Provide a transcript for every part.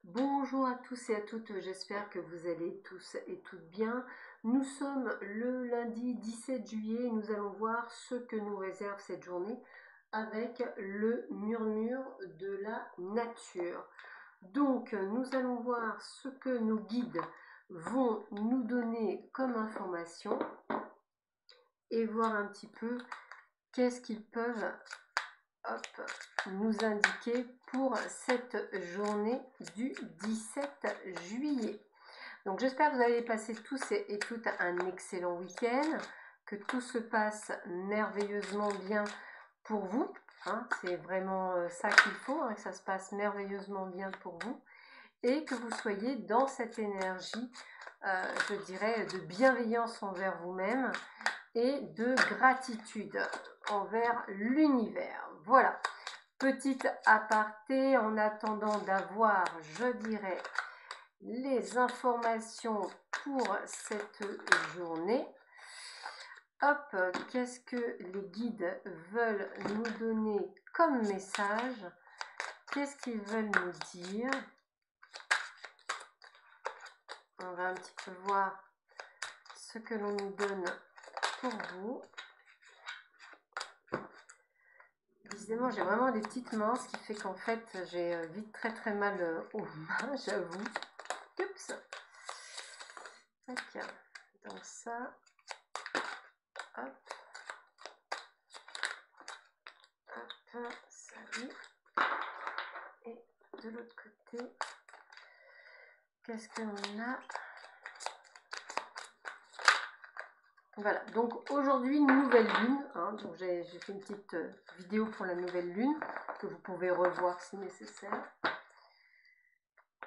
Bonjour à tous et à toutes, j'espère que vous allez tous et toutes bien. Nous sommes le lundi 17 juillet et nous allons voir ce que nous réserve cette journée avec le murmure de la nature. Donc nous allons voir ce que nos guides vont nous donner comme information et voir un petit peu qu'est-ce qu'ils peuvent nous indiquer pour cette journée du 17 juillet. Donc j'espère que vous allez passer tous et toutes un excellent week-end, que tout se passe merveilleusement bien pour vous. C'est vraiment ça qu'il faut, que ça se passe merveilleusement bien pour vous et que vous soyez dans cette énergie, je dirais, de bienveillance envers vous-même et de gratitude envers l'univers. Voilà. Petite aparté en attendant d'avoir, je dirais, les informations pour cette journée. Hop, qu'est-ce que les guides veulent nous donner comme message? Qu'est-ce qu'ils veulent nous dire? On va un petit peu voir ce que l'on nous donne pour vous. Décidément, j'ai vraiment des petites mains, ce qui fait qu'en fait, j'ai vite très mal aux mains, j'avoue. Oups. Ok. Donc ça. Hop. Hop. Salut. Et de l'autre côté, qu'est-ce qu'on a? Voilà, donc aujourd'hui, nouvelle lune. Donc j'ai fait une petite vidéo pour la nouvelle lune que vous pouvez revoir si nécessaire.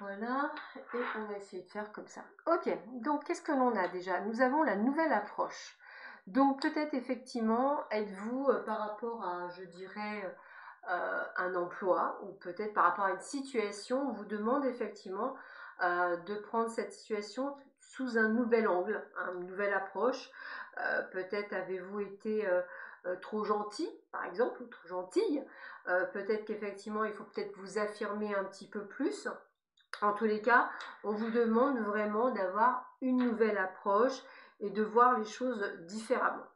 Voilà, et on va essayer de faire comme ça. Ok, donc qu'est-ce que l'on a déjà? Nous avons la nouvelle approche. Donc peut-être effectivement, êtes-vous par rapport à, je dirais, un emploi, ou peut-être par rapport à une situation, on vous demande effectivement de prendre cette situation sous un nouvel angle, une nouvelle approche. Peut-être avez-vous été trop gentil, par exemple, ou trop gentille. Peut-être qu'effectivement, il faut peut-être vous affirmer un petit peu plus. En tous les cas, on vous demande vraiment d'avoir une nouvelle approche et de voir les choses différemment.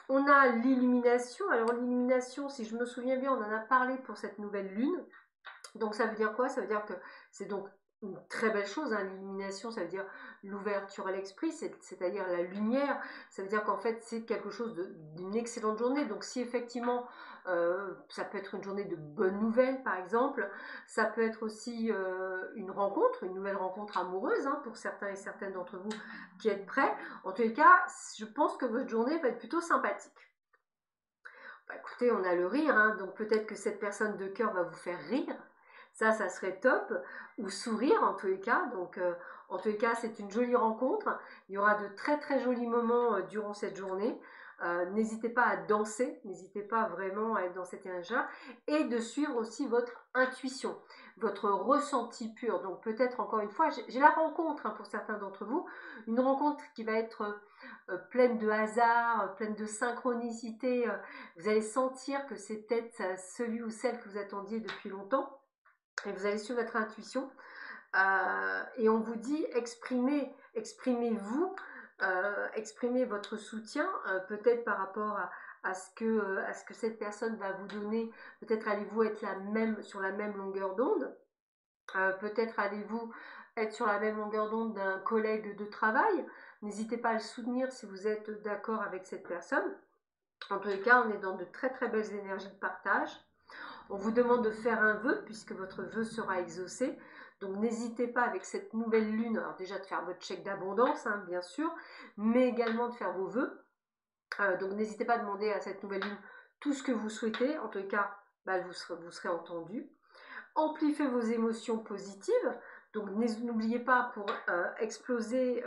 On a l'illumination. Alors l'illumination, si je me souviens bien, on en a parlé pour cette nouvelle lune. Donc ça veut dire quoi? Ça veut dire que c'est donc une très belle chose, l'illumination, ça veut dire l'ouverture à l'esprit, c'est-à-dire la lumière, ça veut dire qu'en fait c'est quelque chose d'une excellente journée. Donc si effectivement ça peut être une journée de bonnes nouvelles par exemple, ça peut être aussi une rencontre, une nouvelle rencontre amoureuse pour certains et certaines d'entre vous qui êtes prêts. En tous les cas, je pense que votre journée va être plutôt sympathique. Bah, écoutez, on a le rire, donc peut-être que cette personne de cœur va vous faire rire. Ça serait top. Ou sourire en tous les cas. Donc, en tous les cas, c'est une jolie rencontre. Il y aura de très jolis moments durant cette journée. N'hésitez pas à danser. N'hésitez pas vraiment à être dans cette énergie-là. Et de suivre aussi votre intuition, votre ressenti pur. Donc, peut-être encore une fois, j'ai la rencontre pour certains d'entre vous. Une rencontre qui va être pleine de hasard, pleine de synchronicité. Vous allez sentir que c'est peut-être celui ou celle que vous attendiez depuis longtemps. Et vous allez suivre votre intuition. Et on vous dit exprimez-vous, exprimez votre soutien, peut-être par rapport à ce que cette personne va vous donner. Peut-être allez-vous être sur la même longueur d'onde. Peut-être allez-vous être sur la même longueur d'onde d'un collègue de travail. N'hésitez pas à le soutenir si vous êtes d'accord avec cette personne. En tous les cas, on est dans de très belles énergies de partage. On vous demande de faire un vœu puisque votre vœu sera exaucé. Donc n'hésitez pas avec cette nouvelle lune, alors déjà de faire votre chèque d'abondance, bien sûr, mais également de faire vos vœux. Donc n'hésitez pas à demander à cette nouvelle lune tout ce que vous souhaitez. En tout cas, vous serez entendu. Amplifiez vos émotions positives. Donc n'oubliez pas, pour exploser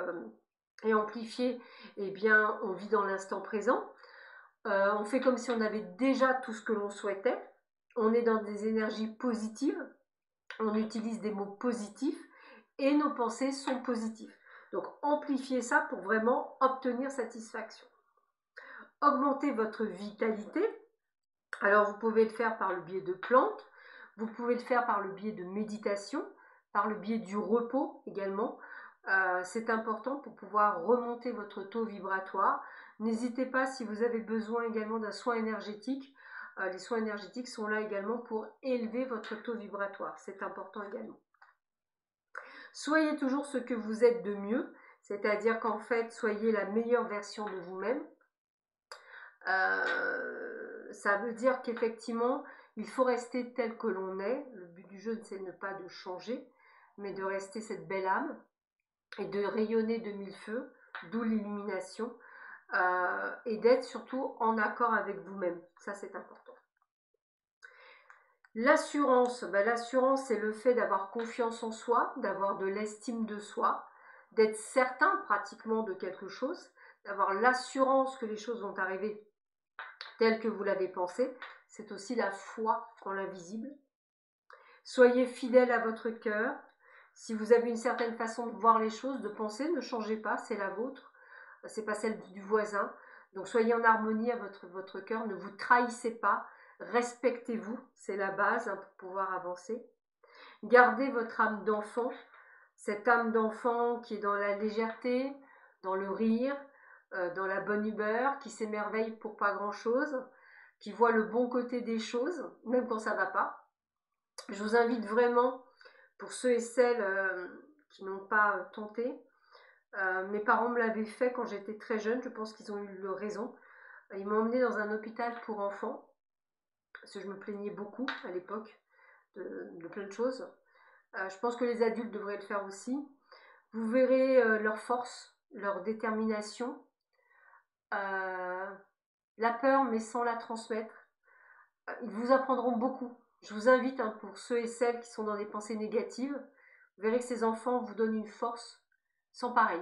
et amplifier, eh bien, on vit dans l'instant présent. On fait comme si on avait déjà tout ce que l'on souhaitait. On est dans des énergies positives. On utilise des mots positifs et nos pensées sont positives. Donc amplifiez ça pour vraiment obtenir satisfaction. Augmentez votre vitalité. Alors vous pouvez le faire par le biais de plantes, vous pouvez le faire par le biais de méditation, par le biais du repos également. C'est important pour pouvoir remonter votre taux vibratoire. N'hésitez pas, si vous avez besoin également d'un soin énergétique, les soins énergétiques sont là également pour élever votre taux vibratoire. C'est important également. Soyez toujours ce que vous êtes de mieux, c'est-à-dire qu'en fait, soyez la meilleure version de vous-même. Ça veut dire qu'effectivement, il faut rester tel que l'on est. Le but du jeu, c'est ne pas de changer, mais de rester cette belle âme et de rayonner de mille feux, d'où l'illumination, et d'être surtout en accord avec vous-même. Ça, c'est important. L'assurance, l'assurance, c'est le fait d'avoir confiance en soi, d'avoir de l'estime de soi, d'être certain pratiquement de quelque chose, d'avoir l'assurance que les choses vont arriver telles que vous l'avez pensé. C'est aussi la foi en l'invisible. Soyez fidèle à votre cœur. Si vous avez une certaine façon de voir les choses, de penser, ne changez pas, c'est la vôtre, c'est pas celle du voisin. Donc soyez en harmonie à votre cœur, ne vous trahissez pas, respectez-vous, c'est la base pour pouvoir avancer. Gardez votre âme d'enfant, cette âme d'enfant qui est dans la légèreté, dans le rire, dans la bonne humeur, qui s'émerveille pour pas grand-chose, qui voit le bon côté des choses, même quand ça va pas. Je vous invite vraiment, pour ceux et celles qui n'ont pas tenté, mes parents me l'avaient fait quand j'étais très jeune, je pense qu'ils ont eu raison. Ils m'ont emmenée dans un hôpital pour enfants, parce que je me plaignais beaucoup à l'époque de plein de choses. Je pense que les adultes devraient le faire aussi. Vous verrez leur force, leur détermination, la peur mais sans la transmettre. Ils vous apprendront beaucoup. Je vous invite, pour ceux et celles qui sont dans des pensées négatives, vous verrez que ces enfants vous donnent une force sans pareil.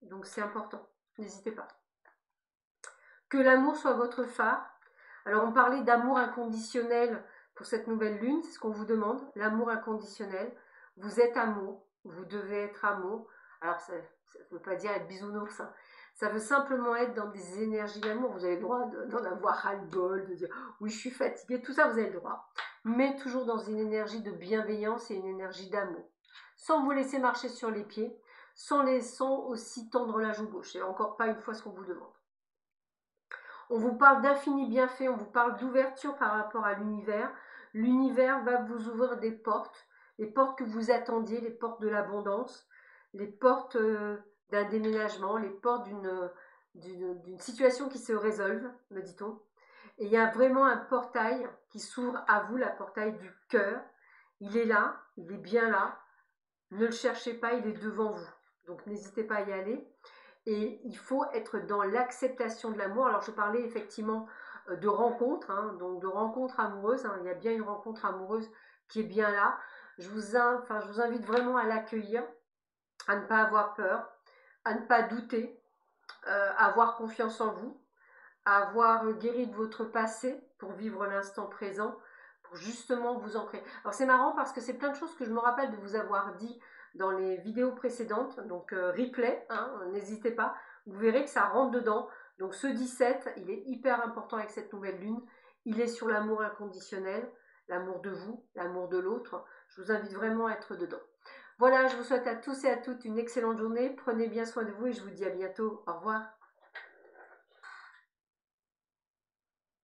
Donc c'est important, n'hésitez pas. Que l'amour soit votre phare. Alors on parlait d'amour inconditionnel pour cette nouvelle lune, c'est ce qu'on vous demande, l'amour inconditionnel. Vous êtes amour, vous devez être amour. Alors ça ne veut pas dire être bisounours, hein. Ça veut simplement être dans des énergies d'amour. Vous avez le droit d'en avoir ras-le-bol, de dire oui je suis fatiguée, tout ça vous avez le droit. Mais toujours dans une énergie de bienveillance et une énergie d'amour. Sans vous laisser marcher sur les pieds, sans aussi tendre la joue gauche. C'est encore pas une fois ce qu'on vous demande. On vous parle d'infini bienfait, on vous parle d'ouverture par rapport à l'univers. L'univers va vous ouvrir des portes, les portes que vous attendiez, les portes de l'abondance, les portes d'un déménagement, les portes d'une situation qui se résolve, me dit-on. Et il y a vraiment un portail qui s'ouvre à vous, la portail du cœur. Il est là, il est bien là. Ne le cherchez pas, il est devant vous. Donc n'hésitez pas à y aller. Et il faut être dans l'acceptation de l'amour. Alors je parlais effectivement de rencontres, donc de rencontres amoureuses. Il y a bien une rencontre amoureuse qui est bien là. Je vous invite vraiment à l'accueillir, à ne pas avoir peur, à ne pas douter, à avoir confiance en vous, à avoir guéri de votre passé pour vivre l'instant présent, pour justement vous ancrer. Alors c'est marrant parce que c'est plein de choses que je me rappelle de vous avoir dit dans les vidéos précédentes, donc replay, n'hésitez pas, vous verrez que ça rentre dedans. Donc ce 17, il est hyper important avec cette nouvelle lune, il est sur l'amour inconditionnel, l'amour de vous, l'amour de l'autre. Je vous invite vraiment à être dedans. Voilà, je vous souhaite à tous et à toutes une excellente journée, prenez bien soin de vous et je vous dis à bientôt, au revoir.